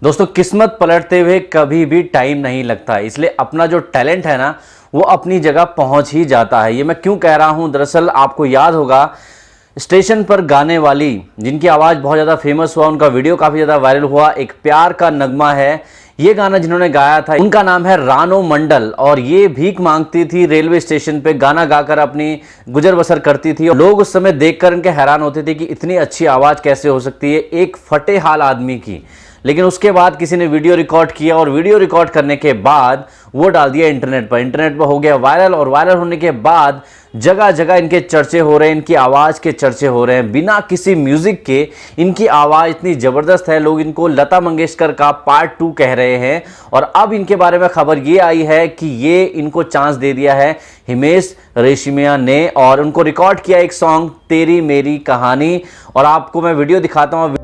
दोस्तों, किस्मत पलटते हुए कभी भी टाइम नहीं लगता, इसलिए अपना जो टैलेंट है ना वो अपनी जगह पहुंच ही जाता है। ये मैं क्यों कह रहा हूं, दरअसल आपको याद होगा स्टेशन पर गाने वाली जिनकी आवाज़ बहुत ज़्यादा फेमस हुआ, उनका वीडियो काफ़ी ज़्यादा वायरल हुआ, एक प्यार का नगमा है, ये गाना जिन्होंने गाया था उनका नाम है रानो मंडल। और ये भीख मांगती थी रेलवे स्टेशन पे, गाना गाकर अपनी गुजर बसर करती थी। और लोग उस समय देखकर इनके हैरान होते थे कि इतनी अच्छी आवाज़ कैसे हो सकती है एक फटे हाल आदमी की। लेकिन उसके बाद किसी ने वीडियो रिकॉर्ड किया और वीडियो रिकॉर्ड करने के बाद वो डाल दिया इंटरनेट पर हो गया वायरल। और वायरल होने के बाद जगह जगह इनके चर्चे हो रहे हैं, इनकी आवाज़ के चर्चे हो रहे हैं। बिना किसी म्यूजिक के इनकी आवाज़ इतनी ज़बरदस्त है, लोग इनको लता मंगेशकर का पार्ट 2 कह रहे हैं। और अब इनके बारे में खबर ये आई है कि ये इनको चांस दे दिया है हिमेश रेशमिया ने, और उनको रिकॉर्ड किया एक सॉन्ग तेरी मेरी कहानी। और आपको मैं वीडियो दिखाता हूँ।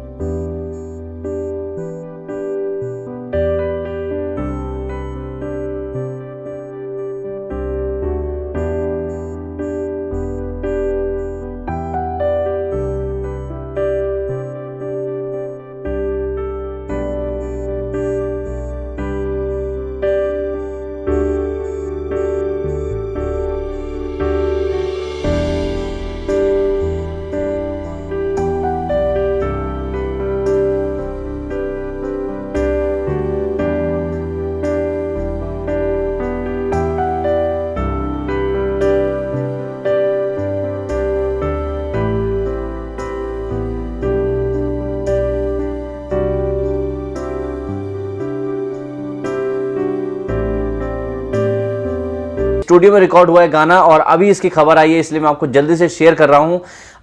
स्टूडियो में रिकॉर्ड हुआ है गाना और अभी इसकी खबर आई है, इसलिए मैं आपको जल्दी से शेयर कर रहा हूं।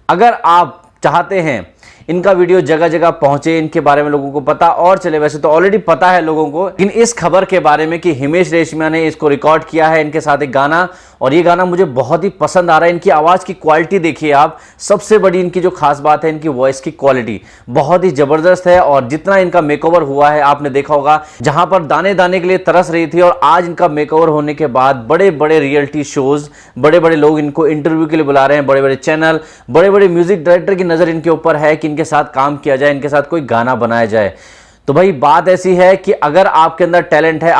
अगर आप चाहते हैं इनका वीडियो जगह जगह पहुंचे, इनके बारे में लोगों को पता और चले, वैसे तो ऑलरेडी पता है लोगों को, लेकिन इस खबर के बारे में कि हिमेश रेशमिया ने इसको रिकॉर्ड किया है इनके साथ एक गाना, और ये गाना मुझे बहुत ही पसंद आ रहा है। इनकी आवाज़ की क्वालिटी देखिए आप, सबसे बड़ी इनकी जो खास बात है इनकी वॉइस की क्वालिटी बहुत ही ज़बरदस्त है। और जितना इनका मेकओवर हुआ है आपने देखा होगा, जहां पर दाने दाने के लिए तरस रही थी, और आज इनका मेकओवर होने के बाद बड़े बड़े रियलिटी शोज, बड़े बड़े लोग इनको इंटरव्यू के लिए बुला रहे हैं, बड़े बड़े चैनल, बड़े बड़े म्यूजिक डायरेक्टर की नज़र इनके ऊपर है कि इनके साथ काम किया जाए, इनके साथ कोई गाना बनाया जाए। तो भाई बात ऐसी है कि अगर आपके अंदर टैलेंट है,